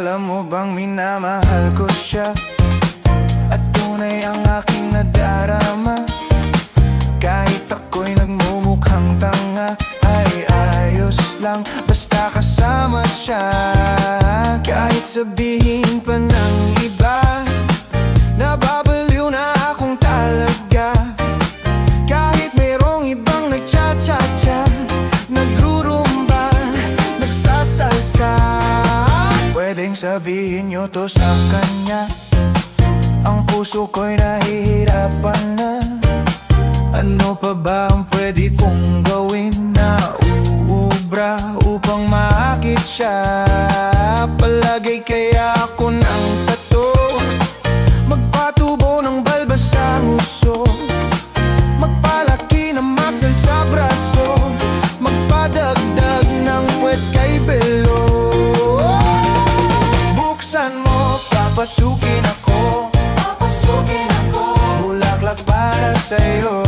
Alam mo bang minamahal ko siya, at tunay ang aking nadarama. Kahit ako'y nagmumukhang tanga, ay ayos lang basta kasama siya. Kahit sabihin pa ng iba, nababaliw na akong talaga. Kahit mayroong ibang nagcha-cha-cha, nagrurumba, nagsasalsa. Pwedeng sabihin nyo to sa kanya, ang puso ko'y nahihirapan na. Ano pa ba ang pwede kong gawin na uubra upang maakit siya? Palagay kaya ako ng tato, magpatubo ng balbas sa nguso, magpalaki ng muscle sa braso, magpadagdag ng puwet kay belo. Buksan mo, papasukin ako, bulaklak para sa'yo.